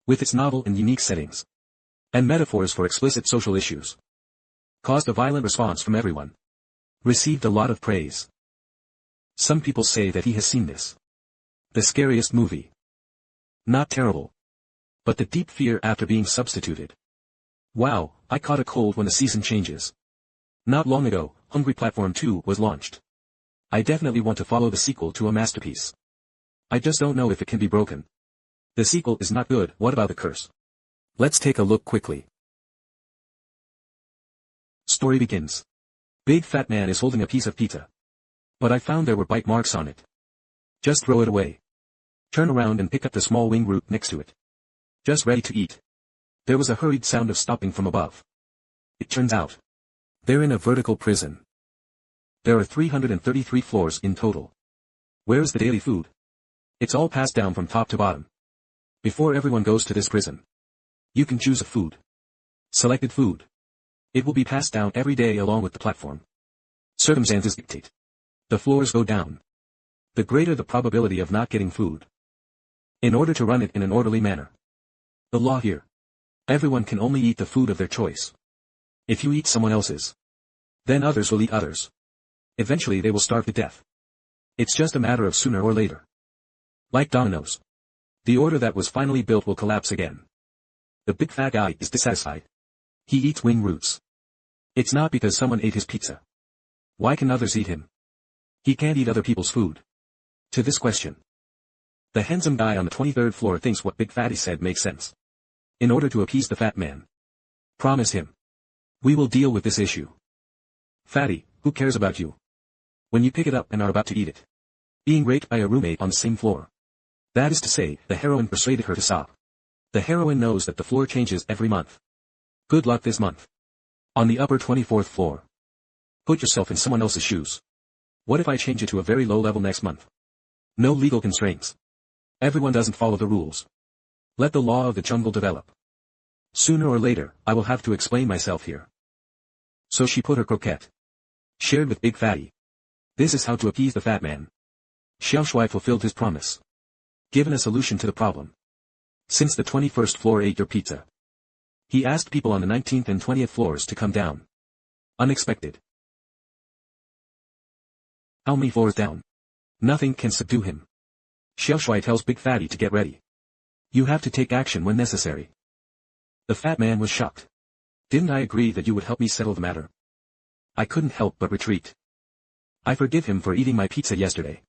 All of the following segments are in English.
with its novel and unique settings and metaphors for explicit social issues, caused a violent response from everyone. Received a lot of praise. Some people say that he has seen this. The scariest movie. Not terrible. But the deep fear after being substituted. Wow, I caught a cold when the season changes. Not long ago, Hungry Platform 2 was launched. I definitely want to follow the sequel to a masterpiece. I just don't know if it can be broken. The sequel is not good, what about the curse? Let's take a look quickly. Story begins. Big fat man is holding a piece of pizza. But I found there were bite marks on it. Just throw it away. Turn around and pick up the small wing root next to it. Just ready to eat. There was a hurried sound of stopping from above. It turns out they're in a vertical prison. There are 333 floors in total. Where's the daily food? It's all passed down from top to bottom. Before everyone goes to this prison, you can choose a food. Selected food. It will be passed down every day along with the platform. Circumstances dictate. The floors go down. The greater the probability of not getting food. In order to run it in an orderly manner. The law here. Everyone can only eat the food of their choice. If you eat someone else's, then others will eat others. Eventually they will starve to death. It's just a matter of sooner or later. Like dominoes. The order that was finally built will collapse again. The big fat guy is dissatisfied. He eats wing roots. It's not because someone ate his pizza. Why can others eat him? He can't eat other people's food. To this question, the handsome guy on the 23rd floor thinks what Big Fatty said makes sense. In order to appease the fat man. Promise him. We will deal with this issue. Fatty, who cares about you? When you pick it up and are about to eat it. Being raped by a roommate on the same floor. That is to say, the heroine persuaded her to stop. The heroine knows that the floor changes every month. Good luck this month. On the upper 24th floor. Put yourself in someone else's shoes. What if I change it to a very low level next month? No legal constraints. Everyone doesn't follow the rules. Let the law of the jungle develop. Sooner or later, I will have to explain myself here. So she put her croquette. Shared with Big Fatty. This is how to appease the fat man. Xiao Shui fulfilled his promise. Given a solution to the problem. Since the 21st floor ate your pizza. He asked people on the 19th and 20th floors to come down. Unexpected. How many floors down? Nothing can subdue him. Xiao Shui tells Big Fatty to get ready. You have to take action when necessary. The fat man was shocked. Didn't I agree that you would help me settle the matter? I couldn't help but retreat. I forgive him for eating my pizza yesterday.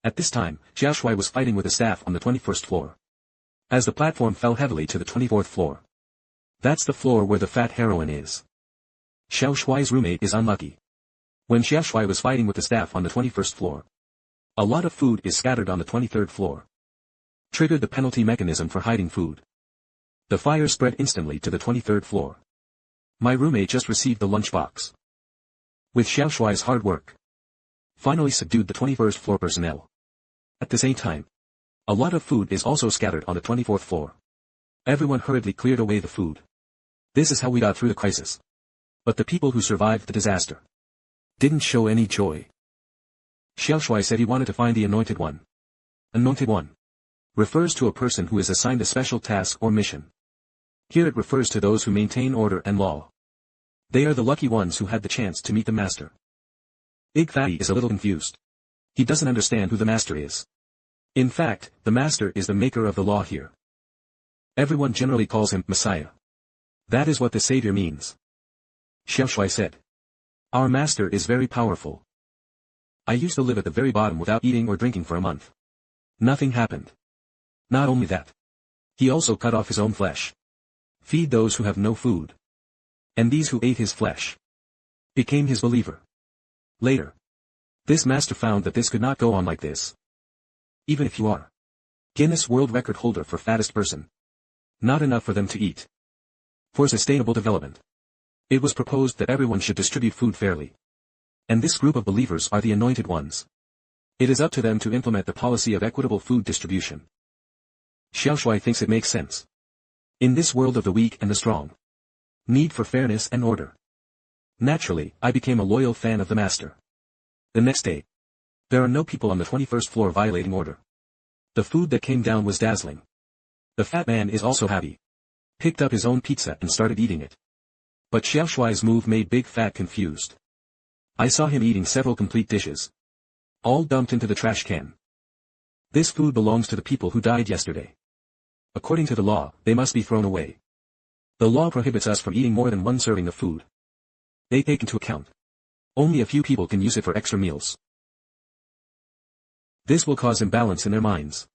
At this time, Xiao Shui was fighting with the staff on the 21st floor. As the platform fell heavily to the 24th floor. That's the floor where the fat heroine is. Xiao Shui's roommate is unlucky. When Xiao Shui was fighting with the staff on the 21st floor. A lot of food is scattered on the 23rd floor. Triggered the penalty mechanism for hiding food. The fire spread instantly to the 23rd floor. My roommate just received the lunchbox. With Xiao Shui's hard work. Finally subdued the 21st floor personnel. At the same time. A lot of food is also scattered on the 24th floor. Everyone hurriedly cleared away the food. This is how we got through the crisis. But the people who survived the disaster. Didn't show any joy. Xiao Shui said he wanted to find the Anointed One. Anointed One. Refers to a person who is assigned a special task or mission. Here it refers to those who maintain order and law. They are the lucky ones who had the chance to meet the master. Big Fatty is a little confused. He doesn't understand who the master is. In fact, the master is the maker of the law here. Everyone generally calls him Messiah. That is what the Savior means. Xiao Shui said. Our master is very powerful. I used to live at the very bottom without eating or drinking for a month. Nothing happened. Not only that. He also cut off his own flesh. Feed those who have no food. And these who ate his flesh. Became his believer. Later. This master found that this could not go on like this. Even if you are Guinness World Record holder for fattest person. Not enough for them to eat. For sustainable development. It was proposed that everyone should distribute food fairly. And this group of believers are the anointed ones. It is up to them to implement the policy of equitable food distribution. Xiao Shui thinks it makes sense. In this world of the weak and the strong. Need for fairness and order. Naturally, I became a loyal fan of the master. The next day. There are no people on the 21st floor violating order. The food that came down was dazzling. The fat man is also happy. Picked up his own pizza and started eating it. But Xiao Shuai's move made Big Fat confused. I saw him eating several complete dishes. All dumped into the trash can. This food belongs to the people who died yesterday. According to the law, they must be thrown away. The law prohibits us from eating more than one serving of food. They take into account. Only a few people can use it for extra meals. This will cause imbalance in their minds.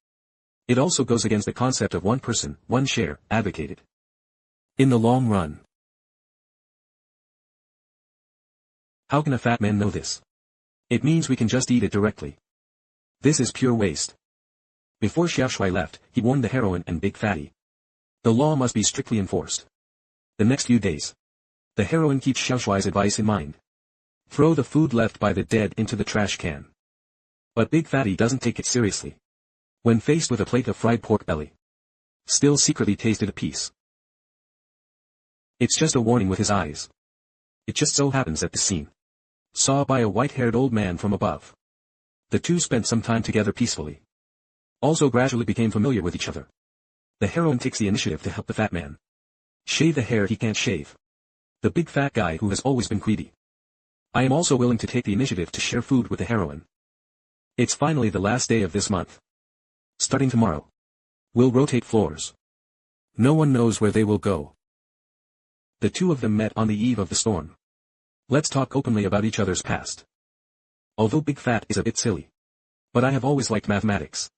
It also goes against the concept of one person, one share, advocated. In the long run. How can a fat man know this? It means we can just eat it directly. This is pure waste. Before Xiao Shuai left, he warned the heroine and Big Fatty. The law must be strictly enforced. The next few days. The heroine keeps Xiao Shuai's advice in mind. Throw the food left by the dead into the trash can. But Big Fatty doesn't take it seriously. When faced with a plate of fried pork belly. Still secretly tasted a piece. It's just a warning with his eyes. It just so happens that the scene. Saw by a white-haired old man from above. The two spent some time together peacefully. Also gradually became familiar with each other. The heroine takes the initiative to help the fat man. Shave the hair he can't shave. The big fat guy who has always been greedy. I am also willing to take the initiative to share food with the heroine. It's finally the last day of this month. Starting tomorrow. We'll rotate floors. No one knows where they will go. The two of them met on the eve of the storm. Let's talk openly about each other's past. Although Big Fat is a bit silly. But I have always liked mathematics.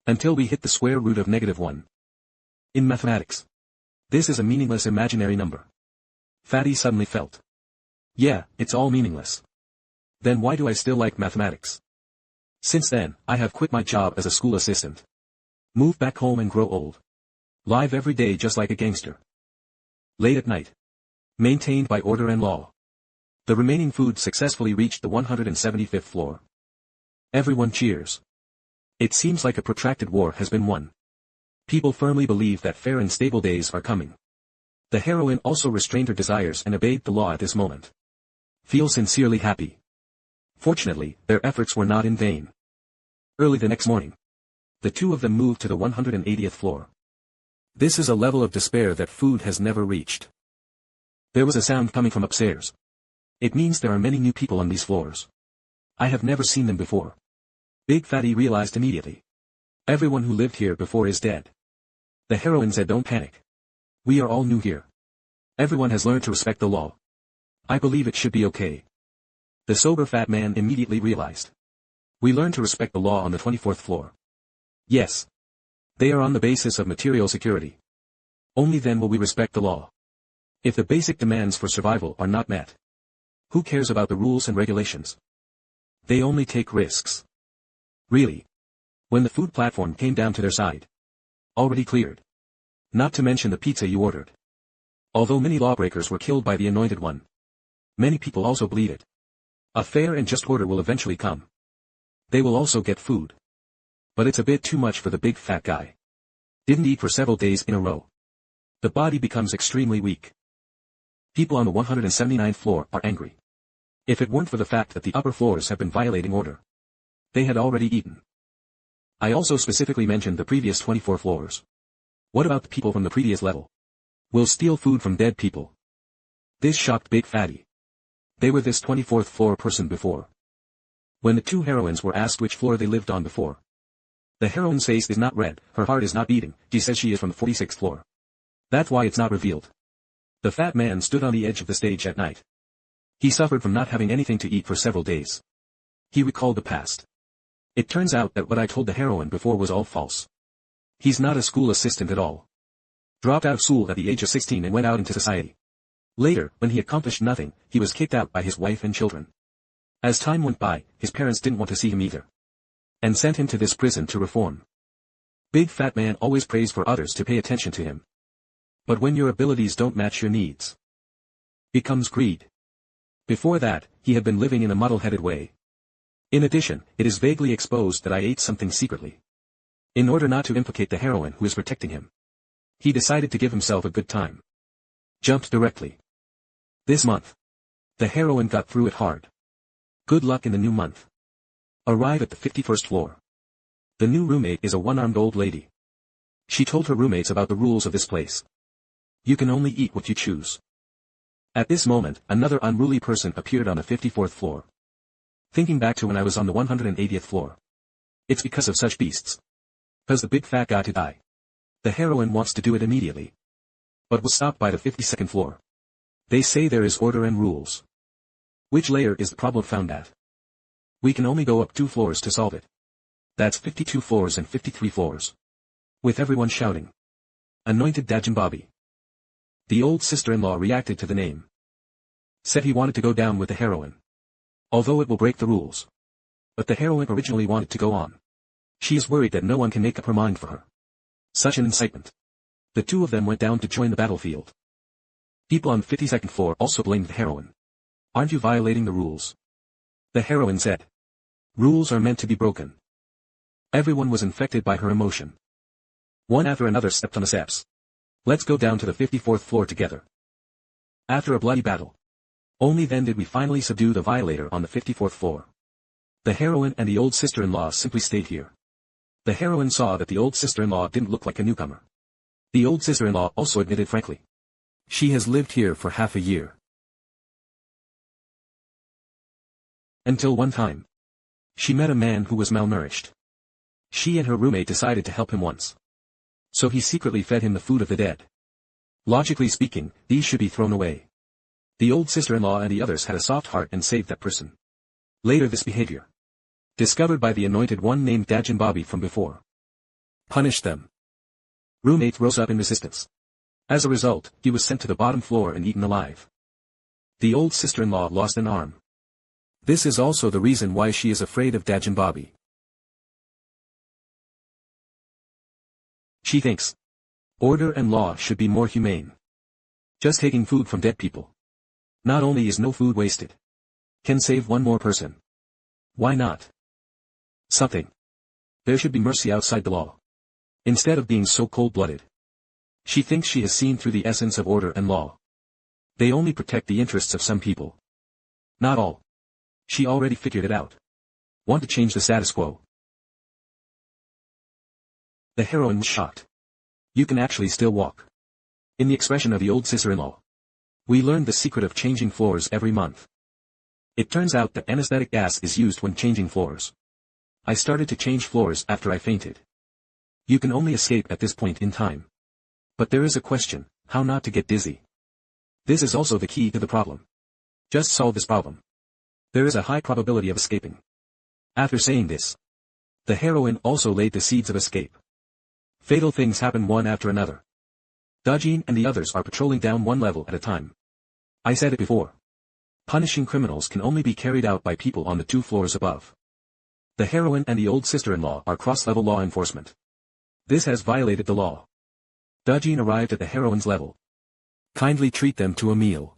Until we hit the square root of -1. In mathematics. This is a meaningless imaginary number. Fatty suddenly felt. Yeah, it's all meaningless. Then why do I still like mathematics? Since then, I have quit my job as a school assistant. Move back home and grow old. Live every day just like a gangster. Late at night. Maintained by order and law. The remaining food successfully reached the 175th floor. Everyone cheers. It seems like a protracted war has been won. People firmly believe that fair and stable days are coming. The heroine also restrained her desires and obeyed the law at this moment. Feel sincerely happy. Fortunately, their efforts were not in vain. Early the next morning. The two of them moved to the 180th floor. This is a level of despair that food has never reached. There was a sound coming from upstairs. It means there are many new people on these floors. I have never seen them before. Big Fatty realized immediately. Everyone who lived here before is dead. The heroine said, don't panic. We are all new here. Everyone has learned to respect the law. I believe it should be okay. The sober fat man immediately realized. We learn to respect the law on the 24th floor. Yes. They are on the basis of material security. Only then will we respect the law. If the basic demands for survival are not met. Who cares about the rules and regulations? They only take risks. Really. When the food platform came down to their side. Already cleared. Not to mention the pizza you ordered. Although many lawbreakers were killed by the anointed one. Many people also believe it. A fair and just order will eventually come. They will also get food. But it's a bit too much for the big fat guy. Didn't eat for several days in a row. The body becomes extremely weak. People on the 179th floor are angry. If it weren't for the fact that the upper floors have been violating order. They had already eaten. I also specifically mentioned the previous 24 floors. What about the people from the previous level? Will steal food from dead people. This shocked Big Fatty. They were this 24th floor person before. When the two heroines were asked which floor they lived on before. The heroine's face is not red, her heart is not beating, she says she is from the 46th floor. That's why it's not revealed. The fat man stood on the edge of the stage at night. He suffered from not having anything to eat for several days. He recalled the past. It turns out that what I told the heroine before was all false. He's not a school assistant at all. Dropped out of school at the age of 16 and went out into society. Later, when he accomplished nothing, he was kicked out by his wife and children. As time went by, his parents didn't want to see him either. And sent him to this prison to reform. Big fat man always prays for others to pay attention to him. But when your abilities don't match your needs. Becomes greed. Before that, he had been living in a muddle-headed way. In addition, it is vaguely exposed that I ate something secretly. In order not to implicate the heroine who is protecting him. He decided to give himself a good time. Jumped directly. This month. The heroine got through it hard. Good luck in the new month. Arrive at the 51st floor. The new roommate is a one-armed old lady. She told her roommates about the rules of this place. You can only eat what you choose. At this moment, another unruly person appeared on the 54th floor. Thinking back to when I was on the 180th floor. It's because of such beasts. 'Cause the big fat got to die. The heroine wants to do it immediately. But was stopped by the 52nd floor. They say there is order and rules. Which layer is the problem found at? We can only go up 2 floors to solve it. That's 52 floors and 53 floors. With everyone shouting. Anointed Dajin Bobby. The old sister-in-law reacted to the name. Said he wanted to go down with the heroine. Although it will break the rules. But the heroine originally wanted to go on. She is worried that no one can make up her mind for her. Such an incitement. The two of them went down to join the battlefield. People on the 52nd floor also blamed the heroine. Aren't you violating the rules? The heroine said. Rules are meant to be broken. Everyone was infected by her emotion. One after another stepped on the steps. Let's go down to the 54th floor together. After a bloody battle. Only then did we finally subdue the violator on the 54th floor. The heroine and the old sister-in-law simply stayed here. The heroine saw that the old sister-in-law didn't look like a newcomer. The old sister-in-law also admitted frankly. She has lived here for half a year. Until one time. She met a man who was malnourished. She and her roommate decided to help him once. So he secretly fed him the food of the dead. Logically speaking, these should be thrown away. The old sister-in-law and the others had a soft heart and saved that person. Later this behavior. Discovered by the anointed one named Dajin Bobby from before. Punished them. Roommate rose up in resistance. As a result, he was sent to the bottom floor and eaten alive. The old sister-in-law lost an arm. This is also the reason why she is afraid of Dajin Bobby. She thinks. Order and law should be more humane. Just taking food from dead people. Not only is no food wasted. Can save one more person. Why not? Something. There should be mercy outside the law. Instead of being so cold-blooded. She thinks she has seen through the essence of order and law. They only protect the interests of some people. Not all. She already figured it out. Want to change the status quo. The heroine was shocked. You can actually still walk. In the expression of the old sister-in-law. We learned the secret of changing floors every month. It turns out that anesthetic gas is used when changing floors. I started to change floors after I fainted. You can only escape at this point in time. But there is a question, how not to get dizzy. This is also the key to the problem. Just solve this problem. There is a high probability of escaping. After saying this, the heroine also laid the seeds of escape. Fatal things happen one after another. Dajin and the others are patrolling down one level at a time. I said it before. Punishing criminals can only be carried out by people on the 2 floors above. The heroine and the old sister-in-law are cross-level law enforcement. This has violated the law. Dajin arrived at the heroine's level. Kindly treat them to a meal.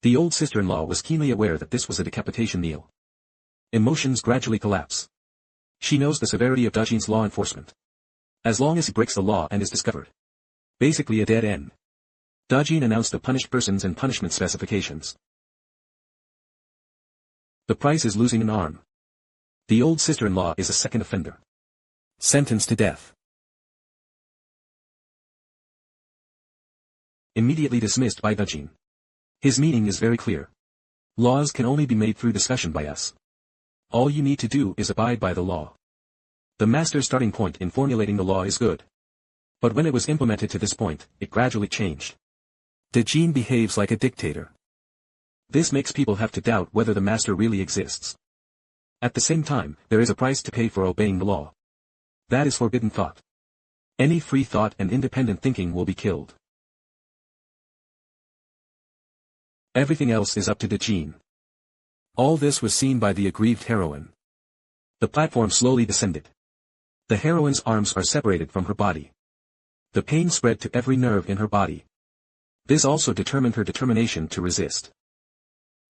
The old sister-in-law was keenly aware that this was a decapitation meal. Emotions gradually collapse. She knows the severity of Dajin's law enforcement. As long as he breaks the law and is discovered. Basically a dead end. Dajin announced the punished persons and punishment specifications. The price is losing an arm. The old sister-in-law is a second offender. Sentenced to death. Immediately dismissed by Dajin. His meaning is very clear. Laws can only be made through discussion by us. All you need to do is abide by the law. The master's starting point in formulating the law is good. But when it was implemented to this point, it gradually changed. Dajin behaves like a dictator. This makes people have to doubt whether the master really exists. At the same time, there is a price to pay for obeying the law. That is forbidden thought. Any free thought and independent thinking will be killed. Everything else is up to Dajin. All this was seen by the aggrieved heroine. The platform slowly descended. The heroine's arms are separated from her body. The pain spread to every nerve in her body. This also determined her determination to resist.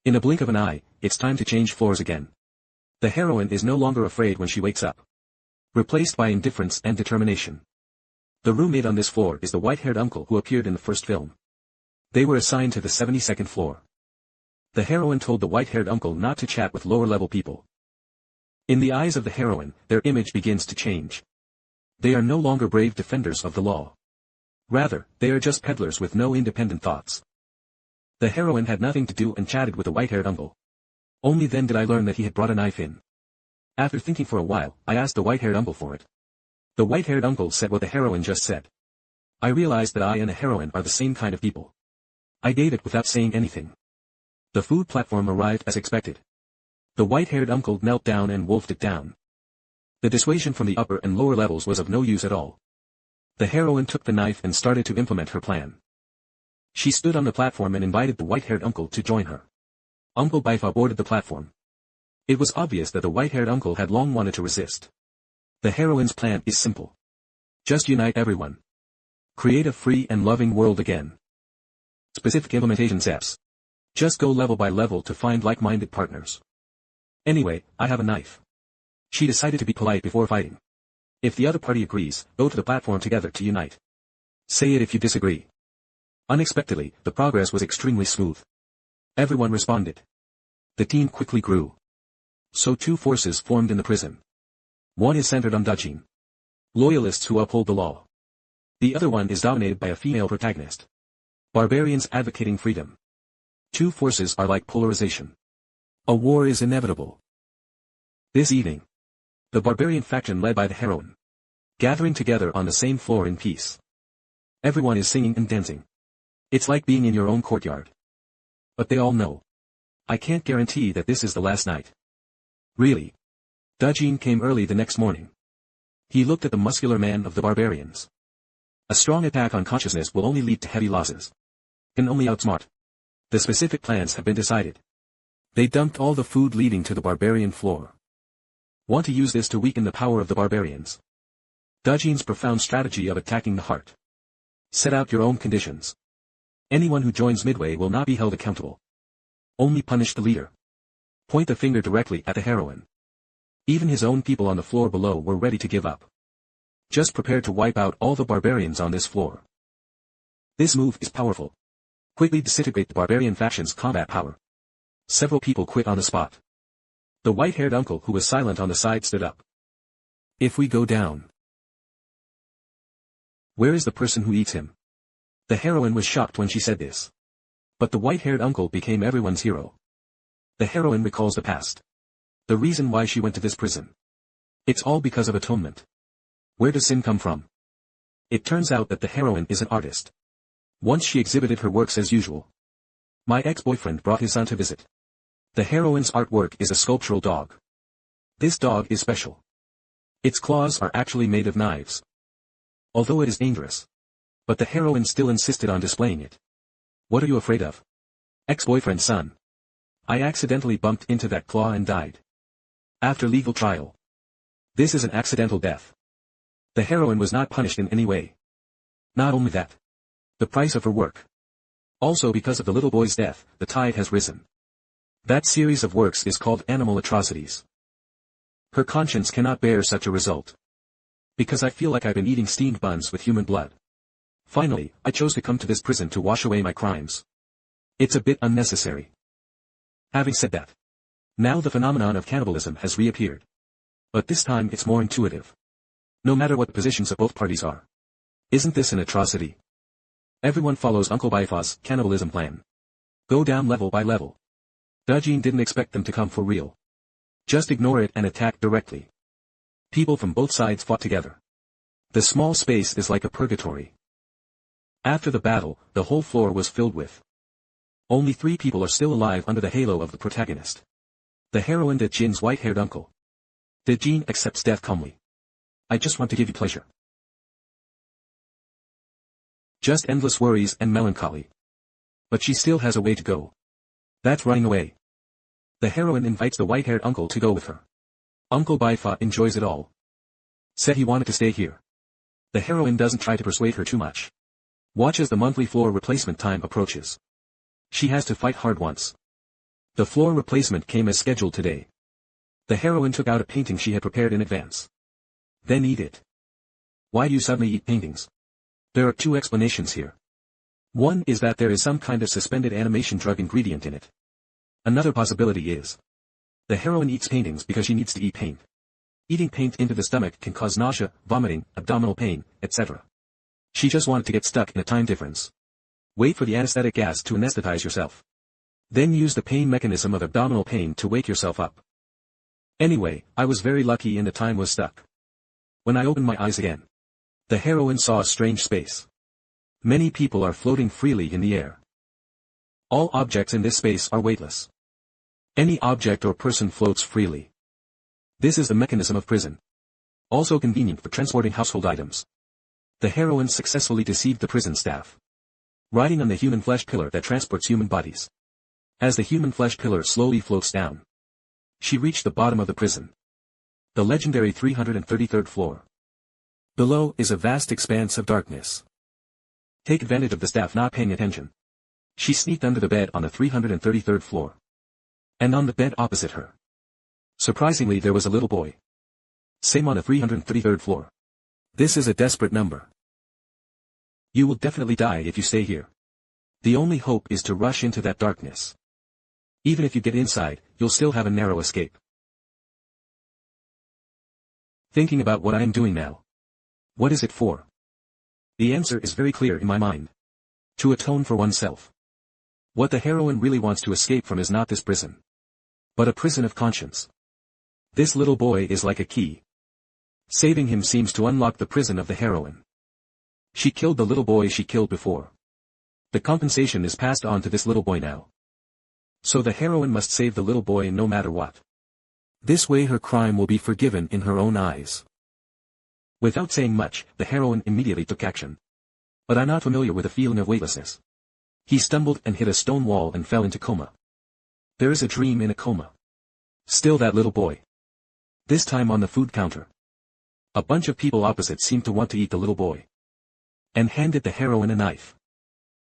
In a blink of an eye, it's time to change floors again. The heroine is no longer afraid when she wakes up. Replaced by indifference and determination. The roommate on this floor is the white-haired uncle who appeared in the first film. They were assigned to the 72nd floor. The heroine told the white-haired uncle not to chat with lower-level people. In the eyes of the heroine, their image begins to change. They are no longer brave defenders of the law. Rather, they are just peddlers with no independent thoughts. The heroine had nothing to do and chatted with the white-haired uncle. Only then did I learn that he had brought a knife in. After thinking for a while, I asked the white-haired uncle for it. The white-haired uncle said what the heroine just said. I realized that I and the heroine are the same kind of people. I gave it without saying anything. The food platform arrived as expected. The white-haired uncle knelt down and wolfed it down. The dissuasion from the upper and lower levels was of no use at all. The heroine took the knife and started to implement her plan. She stood on the platform and invited the white-haired uncle to join her. Uncle Bifa boarded the platform. It was obvious that the white-haired uncle had long wanted to resist. The heroine's plan is simple. Just unite everyone. Create a free and loving world again. Specific implementation steps. Just go level by level to find like-minded partners. Anyway, I have a knife. She decided to be polite before fighting. If the other party agrees, go to the platform together to unite. Say it if you disagree. Unexpectedly, the progress was extremely smooth. Everyone responded. The team quickly grew. So two forces formed in the prison. One is centered on Dajin. Loyalists who uphold the law. The other one is dominated by a female protagonist. Barbarians advocating freedom. Two forces are like polarization. A war is inevitable. This evening, the barbarian faction led by the heroine, gathering together on the same floor in peace. Everyone is singing and dancing. It's like being in your own courtyard. But they all know. I can't guarantee that this is the last night. Really. Dajin came early the next morning. He looked at the muscular man of the barbarians. A strong attack on consciousness will only lead to heavy losses. Can only outsmart. The specific plans have been decided. They dumped all the food leading to the barbarian floor. Want to use this to weaken the power of the barbarians. Dajin's profound strategy of attacking the heart. Set out your own conditions. Anyone who joins midway will not be held accountable. Only punish the leader. Point the finger directly at the heroine. Even his own people on the floor below were ready to give up. Just prepare to wipe out all the barbarians on this floor. This move is powerful. Quickly disintegrate the barbarian faction's combat power. Several people quit on the spot. The white-haired uncle who was silent on the side stood up. If we go down, where is the person who eats him? The heroine was shocked when she said this. But the white-haired uncle became everyone's hero. The heroine recalls the past. The reason why she went to this prison. It's all because of atonement. Where does sin come from? It turns out that the heroine is an artist. Once she exhibited her works as usual. My ex-boyfriend brought his son to visit. The heroine's artwork is a sculptural dog. This dog is special. Its claws are actually made of knives. Although it is dangerous. But the heroine still insisted on displaying it. What are you afraid of? Ex-boyfriend's son. I accidentally bumped into that claw and died. After legal trial. This is an accidental death. The heroine was not punished in any way. Not only that. The price of her work. Also because of the little boy's death, the tide has risen. That series of works is called Animal Atrocities. Her conscience cannot bear such a result. Because I feel like I've been eating steamed buns with human blood. Finally, I chose to come to this prison to wash away my crimes. It's a bit unnecessary. Having said that. Now the phenomenon of cannibalism has reappeared. But this time it's more intuitive. No matter what the positions of both parties are. Isn't this an atrocity? Everyone follows Uncle Baifa's cannibalism plan. Go down level by level. Dajin didn't expect them to come for real. Just ignore it and attack directly. People from both sides fought together. The small space is like a purgatory. After the battle, the whole floor was filled with. Only 3 people are still alive under the halo of the protagonist. The heroine Dajin's white-haired uncle. Dajin accepts death calmly. I just want to give you pleasure. Just endless worries and melancholy. But she still has a way to go. That's running away. The heroine invites the white-haired uncle to go with her. Uncle Baifa enjoys it all. Said he wanted to stay here. The heroine doesn't try to persuade her too much. Watch as the monthly floor replacement time approaches. She has to fight hard once. The floor replacement came as scheduled today. The heroine took out a painting she had prepared in advance. Then eat it. Why do you suddenly eat paintings? There are 2 explanations here. One is that there is some kind of suspended animation drug ingredient in it. Another possibility is The heroine eats paintings because she needs to eat paint. Eating paint into the stomach can cause nausea, vomiting, abdominal pain, etc. She just wanted to get stuck in a time difference. Wait for the anesthetic gas to anesthetize yourself. Then use the pain mechanism of abdominal pain to wake yourself up. Anyway, I was very lucky and the time was stuck. When I opened my eyes again, the heroine saw a strange space. Many people are floating freely in the air. All objects in this space are weightless. Any object or person floats freely. This is the mechanism of prison. Also convenient for transporting household items. The heroine successfully deceived the prison staff. Riding on the human flesh pillar that transports human bodies. As the human flesh pillar slowly floats down, she reached the bottom of the prison. The legendary 333rd floor. Below is a vast expanse of darkness. Take advantage of the staff not paying attention. She sneaked under the bed on the 333rd floor. And on the bed opposite her. Surprisingly, there was a little boy. Same on the 333rd floor. This is a desperate number. You will definitely die if you stay here. The only hope is to rush into that darkness. Even if you get inside, you'll still have a narrow escape. Thinking about what I am doing now. What is it for? The answer is very clear in my mind. To atone for oneself. What the heroine really wants to escape from is not this prison, but a prison of conscience. This little boy is like a key. Saving him seems to unlock the prison of the heroine. She killed the little boy she killed before. The compensation is passed on to this little boy now. So the heroine must save the little boy no matter what. This way her crime will be forgiven in her own eyes. Without saying much, the heroine immediately took action. But I'm not familiar with the feeling of weightlessness. He stumbled and hit a stone wall and fell into coma. There is a dream in a coma. Still that little boy. This time on the food counter. A bunch of people opposite seemed to want to eat the little boy. And handed the heroine a knife.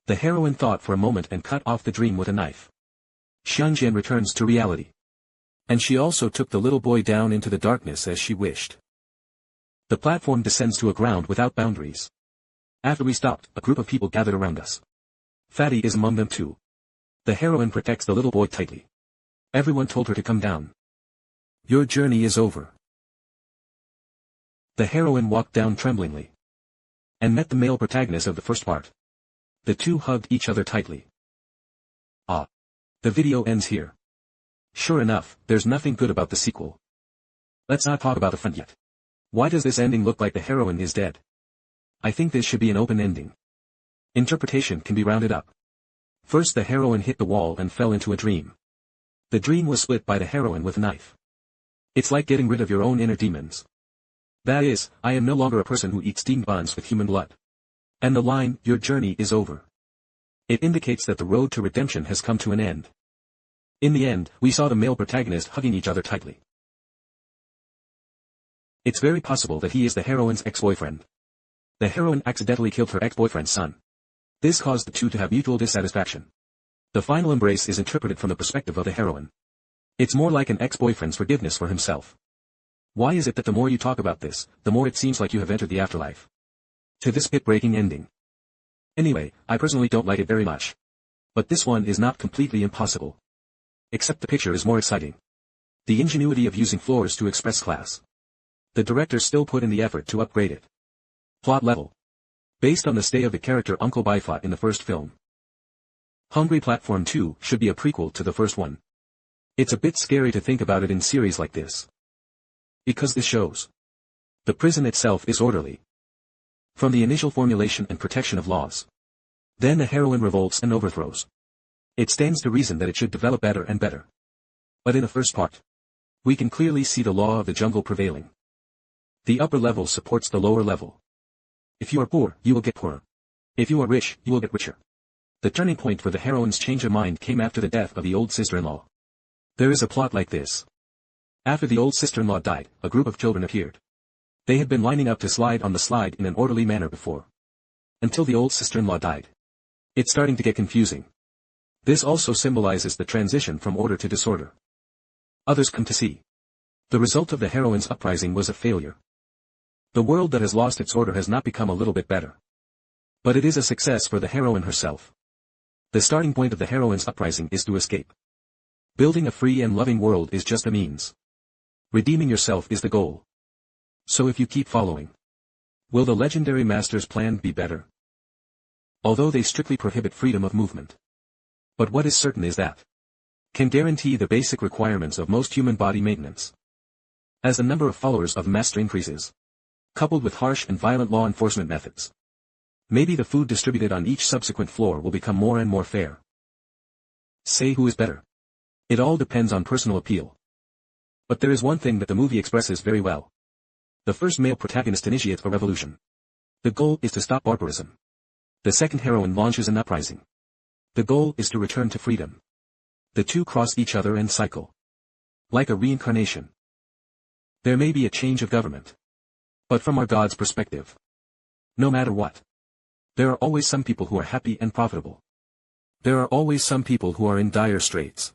The heroine thought for a moment and cut off the dream with a knife. Xianjian returns to reality. And she also took the little boy down into the darkness as she wished. The platform descends to a ground without boundaries. After we stopped, a group of people gathered around us. Fatty is among them too. The heroine protects the little boy tightly. Everyone told her to come down. Your journey is over. The heroine walked down tremblingly. And met the male protagonist of the first part. The two hugged each other tightly. Ah. The video ends here. Sure enough, there's nothing good about the sequel. Let's not talk about the front yet. Why does this ending look like the heroine is dead? I think this should be an open ending. Interpretation can be rounded up. First, the heroine hit the wall and fell into a dream. The dream was split by the heroine with a knife. It's like getting rid of your own inner demons. That is, I am no longer a person who eats steamed buns with human blood. And the line, your journey is over. It indicates that the road to redemption has come to an end. In the end, we saw the male protagonist hugging each other tightly. It's very possible that he is the heroine's ex-boyfriend. The heroine accidentally killed her ex-boyfriend's son. This caused the two to have mutual dissatisfaction. The final embrace is interpreted from the perspective of the heroine. It's more like an ex-boyfriend's forgiveness for himself. Why is it that the more you talk about this, the more it seems like you have entered the afterlife? To this bit-breaking ending. Anyway, I personally don't like it very much. But this one is not completely impossible. Except the picture is more exciting. The ingenuity of using floors to express class. The director still put in the effort to upgrade it. Plot level. Based on the stay of the character Uncle Bifot in the first film. Hungry Platform 2 should be a prequel to the first one. It's a bit scary to think about it in series like this. Because this shows. The prison itself is orderly. From the initial formulation and protection of laws. Then the heroine revolts and overthrows. It stands to reason that it should develop better and better. But in the first part, we can clearly see the law of the jungle prevailing. The upper level supports the lower level. If you are poor, you will get poorer. If you are rich, you will get richer. The turning point for the heroine's change of mind came after the death of the old sister-in-law. There is a plot like this. After the old sister-in-law died, a group of children appeared. They had been lining up to slide on the slide in an orderly manner before. Until the old sister-in-law died. It's starting to get confusing. This also symbolizes the transition from order to disorder. Others come to see. The result of the heroine's uprising was a failure. The world that has lost its order has not become a little bit better. But it is a success for the heroine herself. The starting point of the heroine's uprising is to escape. Building a free and loving world is just a means. Redeeming yourself is the goal. So if you keep following, will the legendary master's plan be better? Although they strictly prohibit freedom of movement. But what is certain is that can guarantee the basic requirements of most human body maintenance. As the number of followers of the master increases, coupled with harsh and violent law enforcement methods, maybe the food distributed on each subsequent floor will become more and more fair. Say who is better. It all depends on personal appeal. But there is one thing that the movie expresses very well. The first male protagonist initiates a revolution. The goal is to stop barbarism. The second heroine launches an uprising. The goal is to return to freedom. The two cross each other and cycle. Like a reincarnation. There may be a change of government. But from our God's perspective, no matter what, there are always some people who are happy and profitable. There are always some people who are in dire straits.